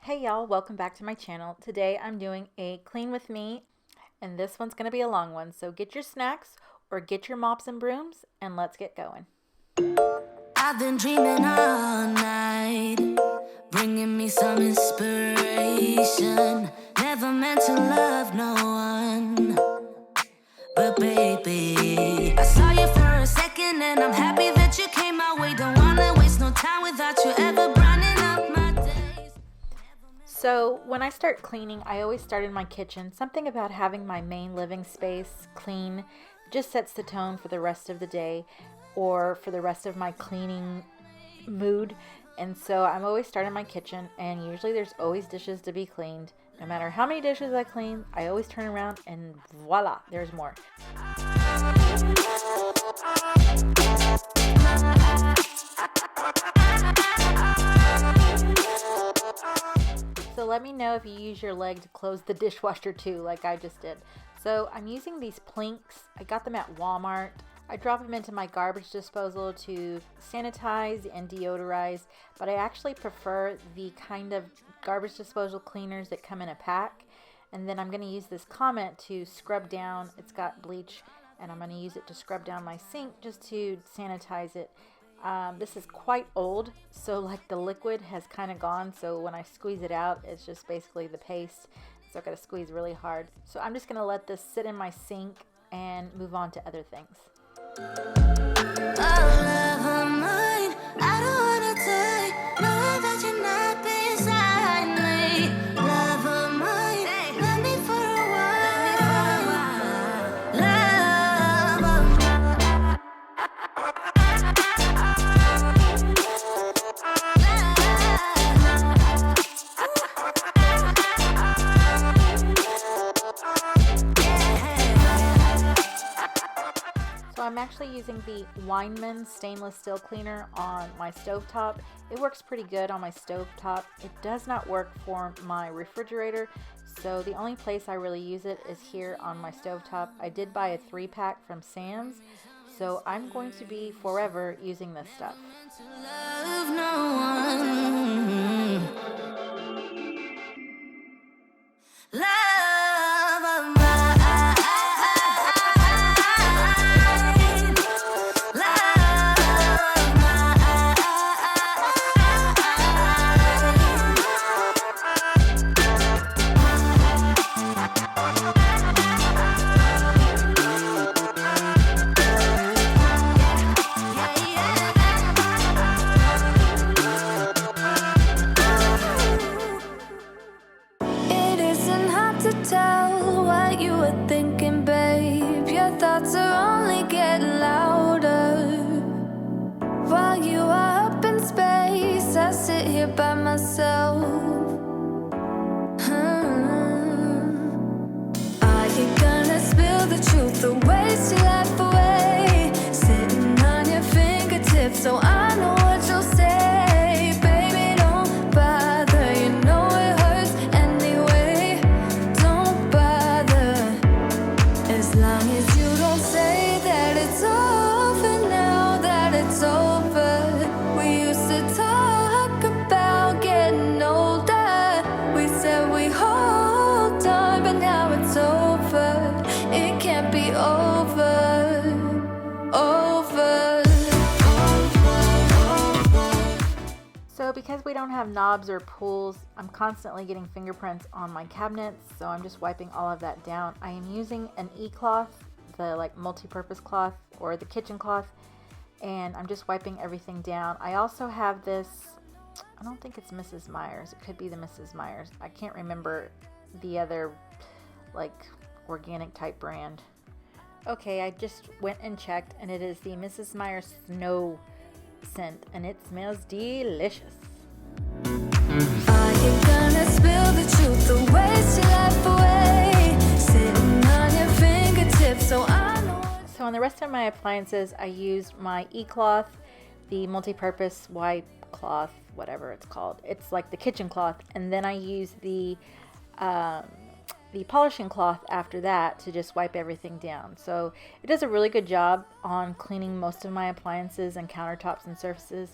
Hey y'all, welcome back to my channel. Today I'm doing a clean with me, and this one's going to be a long one. So get your snacks or get your mops and brooms and let's get going. I've been dreaming all night, bringing me some inspiration. Never meant to love no one, but baby, I saw you for a second and I'm happy that you came my way. Don't wanna waste no time without you ever brightening up my days. So when I start cleaning, I always start in my kitchen. Something about having my main living space clean just sets the tone for the rest of the day or for the rest of my cleaning mood. And so I'm always starting in my kitchen, and usually there's always dishes to be cleaned. No matter how many dishes I clean, I always turn around and voila, there's more. So let me know if you use your leg to close the dishwasher too, like I just did. So I'm using these plinks. I got them at Walmart. I drop them into my garbage disposal to sanitize and deodorize, but I actually prefer the kind of garbage disposal cleaners that come in a pack. And then I'm going to use this comment to scrub down. It's got bleach, and I'm going to use it to scrub down my sink just to sanitize it. This is quite old, so like the liquid has kind of gone, so when I squeeze it out, it's just basically the paste. So I've got to squeeze really hard. So I'm just going to let this sit in my sink and move on to other things. So I'm actually using the Weinmann stainless steel cleaner on my stovetop. It works pretty good on my stovetop. It does not work for my refrigerator, so the only place I really use it is here on my stovetop. I did buy a 3-pack from Sam's, so I'm going to be forever using this stuff. Tell what you were thinking, babe. Your thoughts are only getting louder. While you are up in space, I sit here by myself. Are you gonna spill the truth or waste your life away? Sitting on your fingertips, so I know what you'll say. Baby, don't bother, you know it hurts anyway. Don't bother, as long as you don't say that it's over now, that it's over. We used to talk about getting older. We said we hold on, but now it's over. It can't be over, over. So because we don't have knobs or pulls, I'm constantly getting fingerprints on my cabinets, so I'm just wiping all of that down. I am using an e-cloth, the like multi-purpose cloth or the kitchen cloth, and I'm just wiping everything down. I also have this, I don't think it's Mrs. Meyer's, it could be the Mrs. Meyer's. I can't remember the other like organic type brand. Okay, I just went and checked, and it is the Mrs. Meyer's Snow scent, and it smells delicious. Are you gonna spill the truth or waste your life away? Sitting on your fingertips, so I know. So on the rest of my appliances, I used my e-cloth, the multi-purpose white cloth, whatever it's called. It's like the kitchen cloth, and then I used the polishing cloth after that to just wipe everything down. So it does a really good job on cleaning most of my appliances and countertops and surfaces.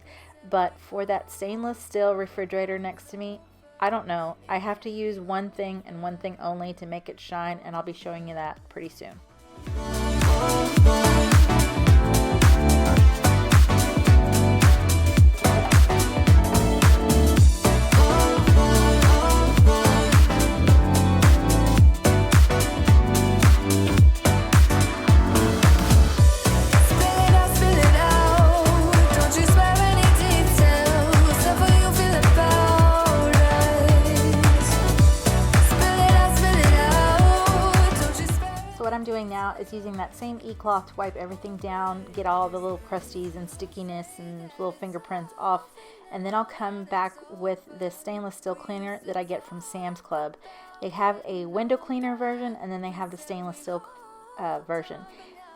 But for that stainless steel refrigerator next to me, I don't know. I have to use one thing and one thing only to make it shine, and I'll be showing you that pretty soon. What I'm doing now is using that same e-cloth to wipe everything down, get all the little crusties and stickiness and little fingerprints off, and then I'll come back with this stainless steel cleaner that I get from Sam's Club. They have a window cleaner version, and then they have the stainless steel version.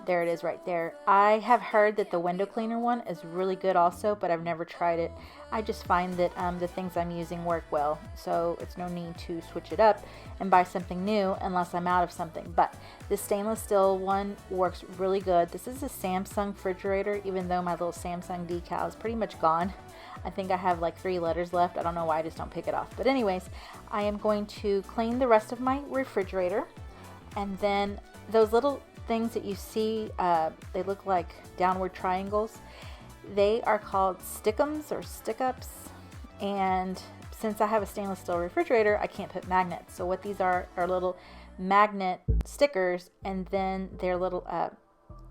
There it is right there. I have heard that the window cleaner one is really good also, but I've never tried it. I just find that the things I'm using work well, so it's no need to switch it up and buy something new unless I'm out of something. But this stainless steel one works really good. This is a Samsung refrigerator, even though my little Samsung decal is pretty much gone. I think I have like 3 letters left. I don't know why I just don't pick it off. But anyways, I am going to clean the rest of my refrigerator, and then those little things that you see, they look like downward triangles. They are called stickums or stick-ups, and since I have a stainless steel refrigerator, I can't put magnets. So what these are little magnet stickers, and then they're little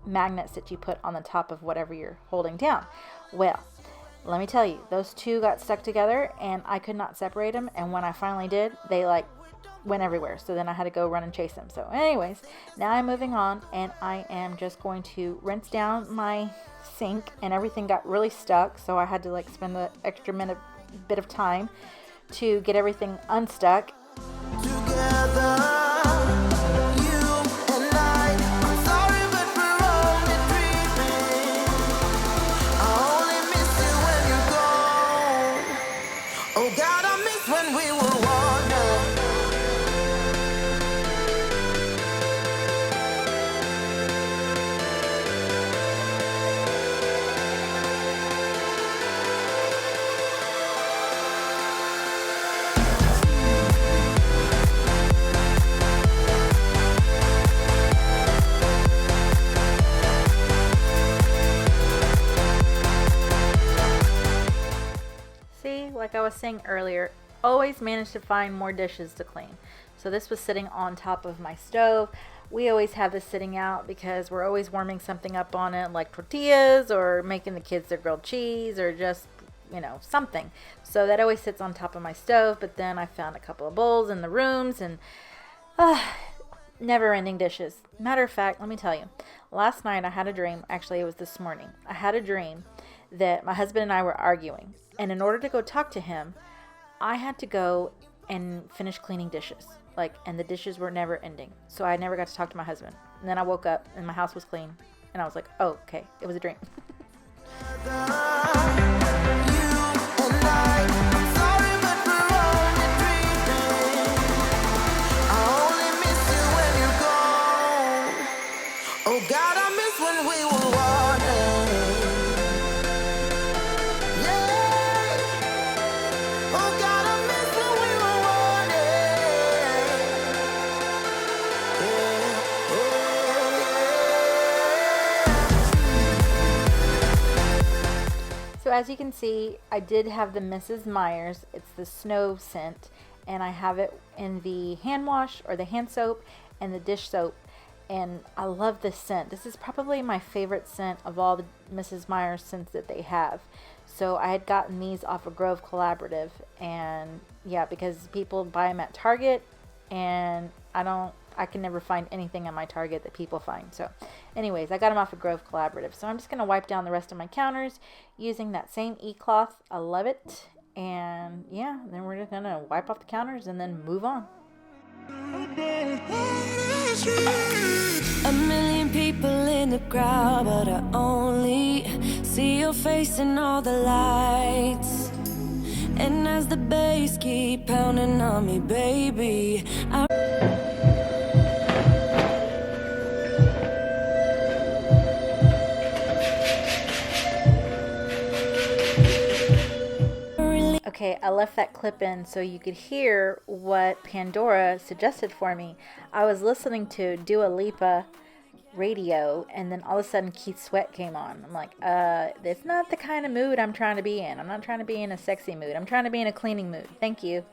magnets that you put on the top of whatever you're holding down. Well, let me tell you, those two got stuck together and I could not separate them, and when I finally did, they like went everywhere, so then I had to go run and chase them. So anyways, now I'm moving on, and I am just going to rinse down my sink, and everything got really stuck, so I had to like spend the extra bit of time to get everything unstuck. Together. Like I was saying earlier, always manage to find more dishes to clean. So this was sitting on top of my stove. We always have this sitting out because we're always warming something up on it, like tortillas or making the kids their grilled cheese or just, you know, something. So that always sits on top of my stove. But then I found a couple of bowls in the rooms, and never ending dishes. Matter of fact, let me tell you, last night I had a dream. Actually, it was this morning. I had a dream that my husband and I were arguing. And in order to go talk to him, I had to go and finish cleaning dishes. And the dishes were never ending. So I never got to talk to my husband. And then I woke up and my house was clean. And I was like, oh, okay, it was a dream. So as you can see, I did have the Mrs. Myers. It's the snow scent, and I have it in the hand wash or the hand soap and the dish soap, and I love this scent. This is probably my favorite scent of all the Mrs. Myers scents that they have. So I had gotten these off of Grove Collaborative, and yeah, because people buy them at Target, and I can never find anything at my Target that people find. So anyways, I got them off of Grove Collaborative. So I'm just going to wipe down the rest of my counters using that same e-cloth. I love it. And yeah, then we're just going to wipe off the counters and then move on. A million people in the crowd, but I only see your face in all the lights. And as the bass keep pounding on me, baby, Okay, I left that clip in so you could hear what Pandora suggested for me. I was listening to Dua Lipa radio, and then all of a sudden Keith Sweat came on. I'm like, it's not the kind of mood I'm trying to be in. I'm not trying to be in a sexy mood. I'm trying to be in a cleaning mood. Thank you.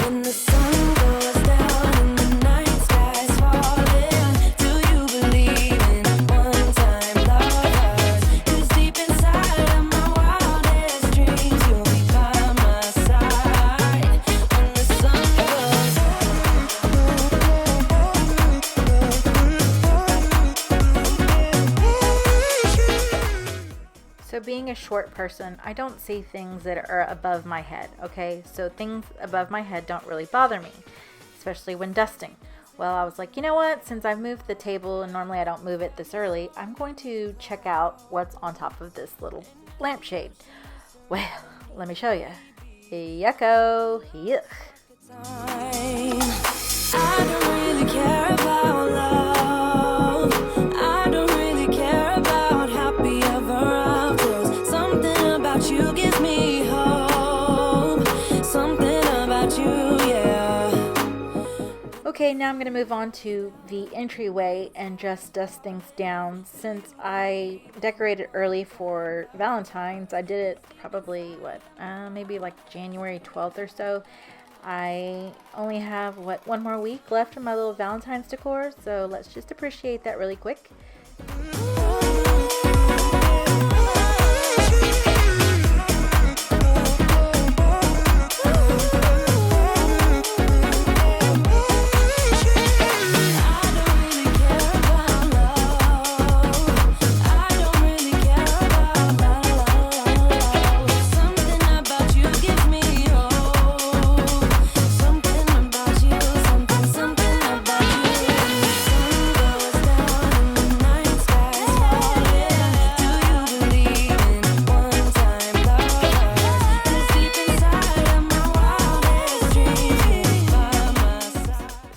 When the sun goes down and the night sky's falling, do you believe in one-time lovers? 'Cause deep inside of my wildest dreams, you'll be by my side. When the sun goes So being a short person, I don't see things that are above my head, okay? So things above my head don't really bother me, especially when dusting. Well, I was like, you know what? Since I've moved the table and normally I don't move it this early, I'm going to check out what's on top of this little lampshade. Well, let me show you. Yucko. Yuck. time. I don't really care about love. I don't really care about happy ever afters. Something about you gives me hope. Something about you, yeah. Okay, now I'm going to move on to the entryway and just dust things down. Since I decorated early for Valentine's, I did it probably, maybe like January 12th or so. I only have, one more week left of my little Valentine's decor, so let's just appreciate that really quick.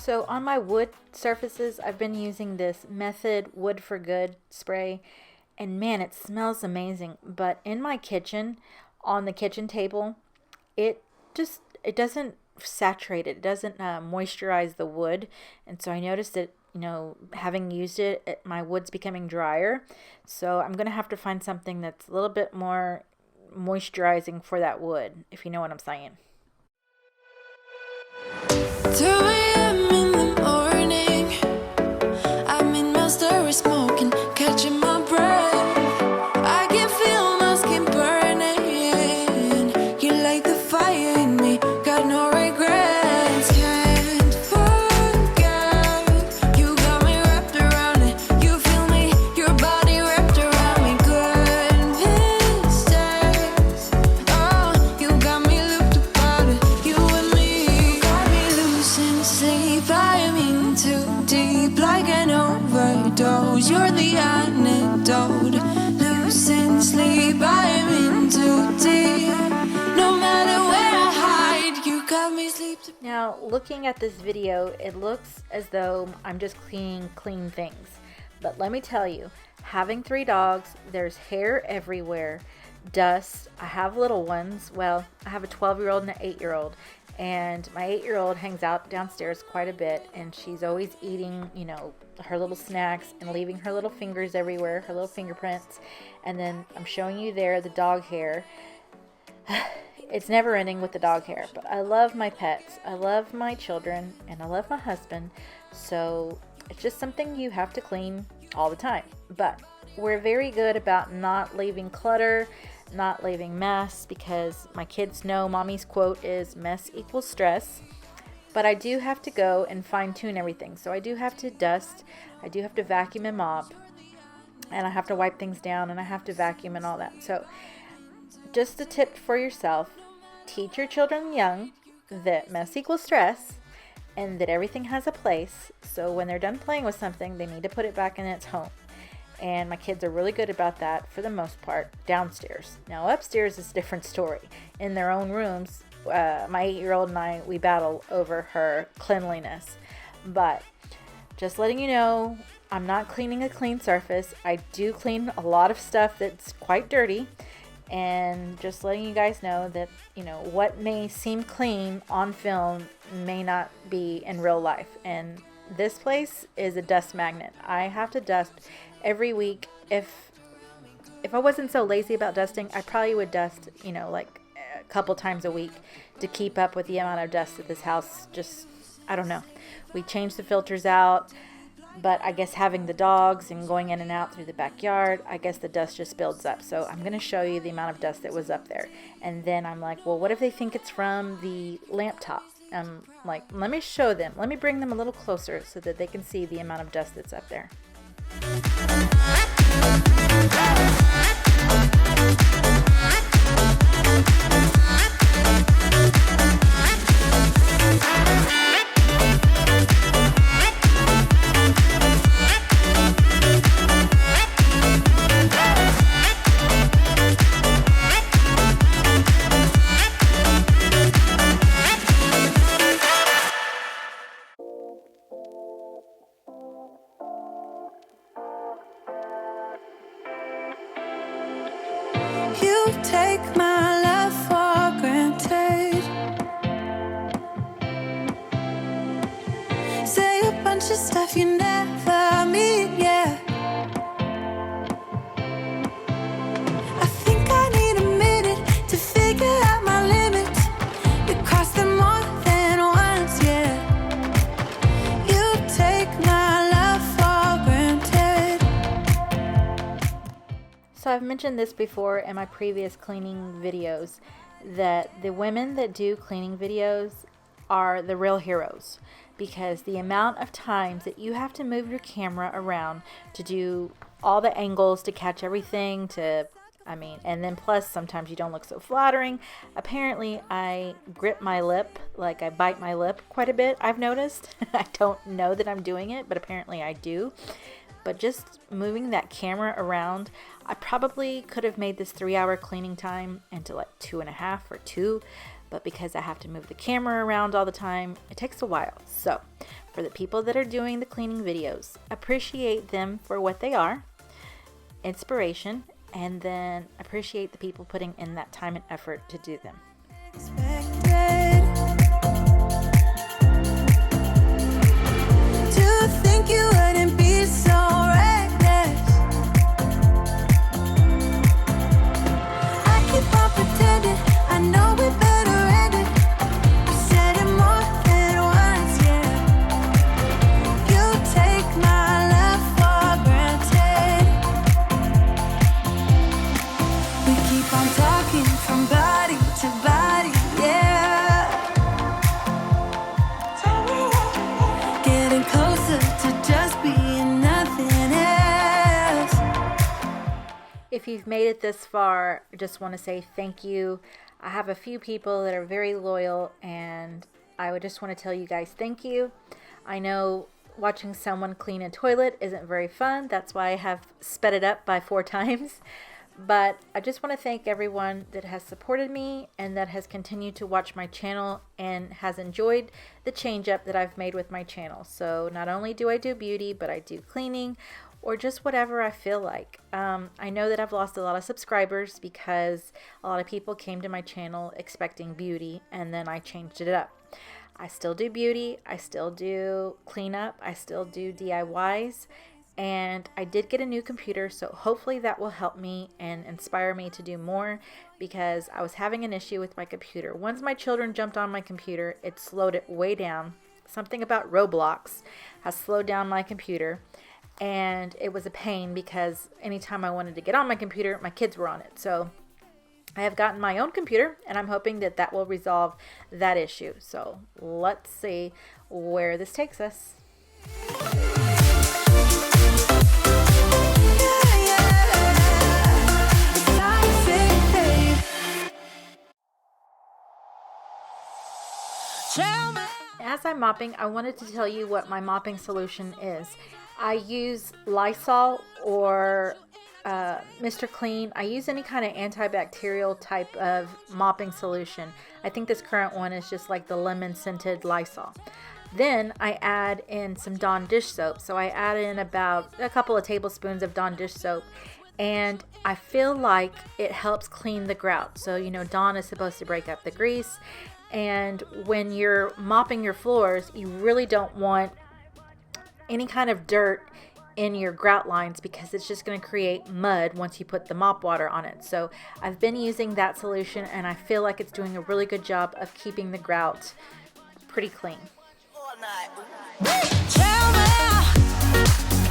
So on my wood surfaces, I've been using this Method Wood for Good spray, and man, it smells amazing. But in my kitchen, on the kitchen table, it doesn't saturate it. It doesn't moisturize the wood, and so I noticed that, having used it, my wood's becoming drier. So I'm gonna have to find something that's a little bit more moisturizing for that wood, if you know what I'm saying. 2 a.m. in the morning, I'm in my story smoking, catching my breath. I can feel my skin burning. You light the fire in me, got no regrets. Can't forget, you got me wrapped around it. You feel me, your body wrapped around me. Goodness days, oh, you got me looped about it. You and me got me losing sleep. I am in too deep, like an overdose. You're the antidote. Losing sleep, I am in too deep. No matter where I hide, you got me sleep. Now, looking at this video, it looks as though I'm just cleaning clean things. But let me tell you, having 3 dogs, there's hair everywhere, dust. I have little ones. Well, I have a 12-year-old and an 8-year-old. And my 8-year-old hangs out downstairs quite a bit, and she's always eating, her little snacks and leaving her little fingers everywhere, her little fingerprints. And then I'm showing you there the dog hair. It's never ending with the dog hair, but I love my pets. I love my children, and I love my husband. So it's just something you have to clean all the time. But we're very good about not leaving clutter, not leaving mess, because my kids know mommy's quote is mess equals stress. But I do have to go and fine tune everything. So I do have to dust, I do have to vacuum and mop, and I have to wipe things down, and I have to vacuum and all that. So just a tip for yourself: teach your children young that mess equals stress, and that everything has a place. So when they're done playing with something, they need to put it back in its home. And my kids are really good about that for the most part downstairs. Now upstairs is a different story. In their own rooms, my 8-year-old and I, we battle over her cleanliness. But just letting you know, I'm not cleaning a clean surface. I do clean a lot of stuff that's quite dirty. and just letting you guys know that, what may seem clean on film may not be in real life. And this place is a dust magnet. I have to dust every week. If I wasn't so lazy about dusting, I probably would dust, like a couple times a week to keep up with the amount of dust that this house just, I don't know. We changed the filters out, but I guess having the dogs and going in and out through the backyard, I guess the dust just builds up. So I'm going to show you the amount of dust that was up there. And then I'm like, well, what if they think it's from the lamp top? I'm like, let me show them. Let me bring them a little closer so that they can see the amount of dust that's up there. You take my love for granted. Say a bunch of stuff you never mean, yeah. I think I need a minute to figure out my limits. You cross them more than once, yeah. You take my love for granted. So I've mentioned this before in my previous cleaning videos, that the women that do cleaning videos are the real heroes, because the amount of times that you have to move your camera around to do all the angles to catch everything and then plus sometimes you don't look so flattering. Apparently I grip my lip, like I bite my lip quite a bit, I've noticed. I don't know that I'm doing it, but apparently I do. But just moving that camera around, I probably could have made this 3-hour cleaning time into like 2.5 or 2, but because I have to move the camera around all the time, it takes a while. So for the people that are doing the cleaning videos, appreciate them for what they are, inspiration, and then appreciate the people putting in that time and effort to do them. Expected to think you wouldn't be so reckless. I keep on pretending I know we better end it. I said it more than once, yeah. You take my love for granted. We keep on talking from body to body, yeah. Getting closer to just being nothing else. If you've made it this far, I just want to say thank you. I have a few people that are very loyal, and I would just want to tell you guys thank you. I know watching someone clean a toilet isn't very fun. That's why I have sped it up by 4 times. But I just want to thank everyone that has supported me and that has continued to watch my channel and has enjoyed the change up that I've made with my channel. So not only do I do beauty, but I do cleaning or just whatever I feel like. I know that I've lost a lot of subscribers because a lot of people came to my channel expecting beauty, and then I changed it up. I still do beauty, I still do cleanup, I still do DIYs, and I did get a new computer, so hopefully that will help me and inspire me to do more, because I was having an issue with my computer. Once my children jumped on my computer, it slowed it way down. Something about Roblox has slowed down my computer, and it was a pain because anytime I wanted to get on my computer, my kids were on it. So I have gotten my own computer, and I'm hoping that that will resolve that issue. So let's see where this takes us. As I'm mopping, I wanted to tell you what my mopping solution is. I use Lysol or Mr. Clean. I use any kind of antibacterial type of mopping solution. I think this current one is just like the lemon scented Lysol. Then I add in some Dawn dish soap. So I add in about a couple of tablespoons of Dawn dish soap, and I feel like it helps clean the grout. So, you know, Dawn is supposed to break up the grease, and when you're mopping your floors, you really don't want any kind of dirt in your grout lines because it's just going to create mud once you put the mop water on it. So I've been using that solution, and I feel like it's doing a really good job of keeping the grout pretty clean. Tell me,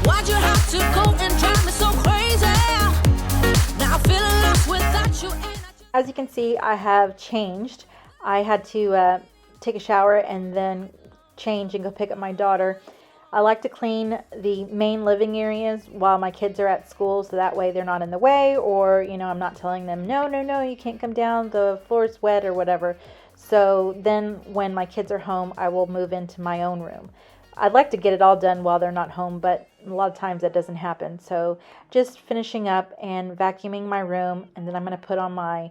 why'd you have to go and drive me so crazy? Now I'm feeling lost without you. As you can see, I have changed. I had to take a shower and then change and go pick up my daughter. I like to clean the main living areas while my kids are at school, so that way they're not in the way, or, you know, I'm not telling them, no, you can't come down, the floor's wet or whatever. So then when my kids are home, I will move into my own room. I'd like to get it all done while they're not home, but a lot of times that doesn't happen. So just finishing up and vacuuming my room, and then I'm going to put on my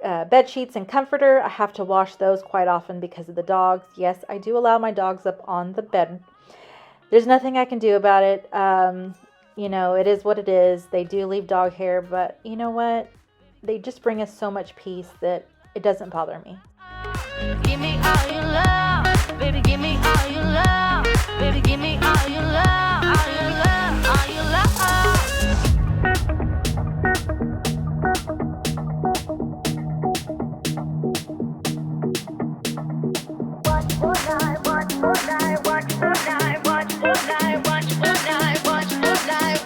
bed sheets and comforter. I have to wash those quite often because of the dogs. Yes, I do allow my dogs up on the bed. There's nothing I can do about it. You know, it is what it is. They do leave dog hair, but you know what? They just bring us so much peace that it doesn't bother me. Give me all your love, baby, give me all your love, baby, give me all your love, all your love, all your love.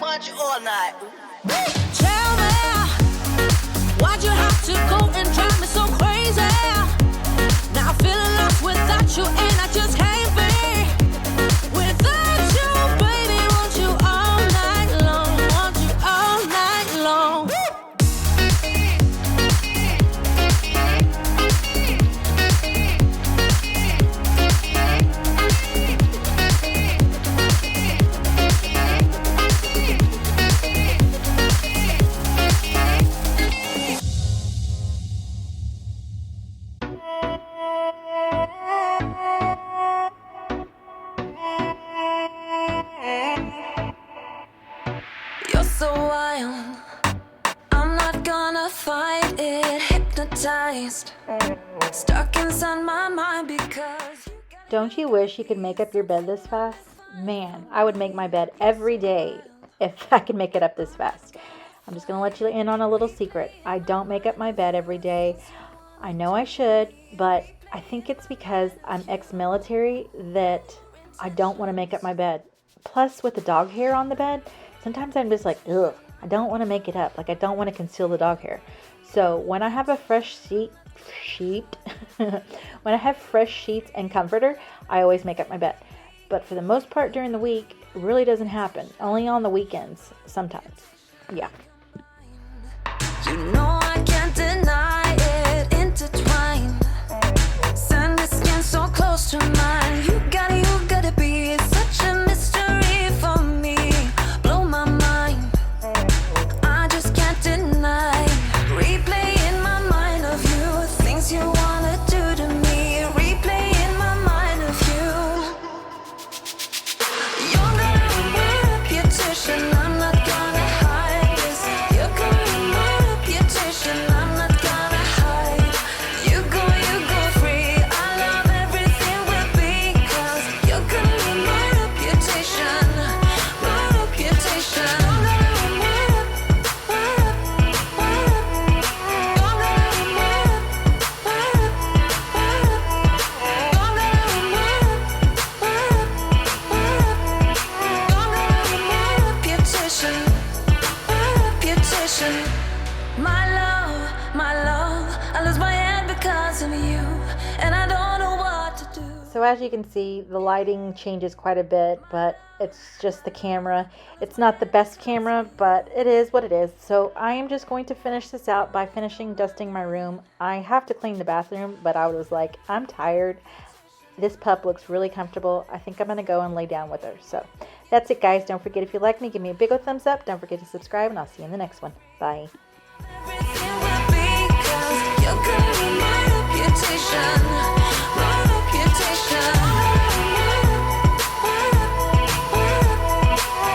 Watch all night. Tell me, why'd you have to go and drive me so crazy? Now I'm feeling lost without you, and I just can't be without you, baby. Want you all night long, want you all night long. You're so wild, I'm not gonna fight it. Hypnotized, stuck inside my mind because Don't you wish you could make up your bed this fast? Man, I would make my bed every day if I could make it up this fast. I'm just going to let you in on a little secret. I don't make up my bed every day. I know I should, but I think it's because I'm ex-military that I don't want to make up my bed. Plus, with the dog hair on the bed, sometimes I'm just like, ugh, I don't want to make it up. Like, I don't want to conceal the dog hair. So when I have a fresh when I have fresh sheets and comforter, I always make up my bed. But for the most part during the week, it really doesn't happen. Only on the weekends, sometimes. Yeah. you know I can't deny it. Intertwined, send the skin so close to mine. You gotta be such a mystery for me. Blow my mind, I just can't deny. Replay in my mind of you, things you wanna do to me. Replay in my mind of you. You're gonna ruin my reputation, I'm not gonna hide this. You're gonna ruin my reputation, I'm not gonna hide. You go free, I love everything we'll be. Cause you're gonna ruin my reputation, my reputation. You're gonna ruin reputation. My love, I lose my head because of you, and I don't know what to do. So as you can see, the lighting changes quite a bit, but it's just the camera. It's not the best camera, but it is what it is. So I am just going to finish this out by finishing dusting my room. I have to clean the bathroom, but I was like, I'm tired. This pup looks really comfortable. I think I'm going to go and lay down with her. So that's it, guys. Don't forget, if you like me, give me a big old thumbs up. Don't forget to subscribe, and I'll see you in the next one. Bye. Everything will be 'cause you're gonna ruin my reputation.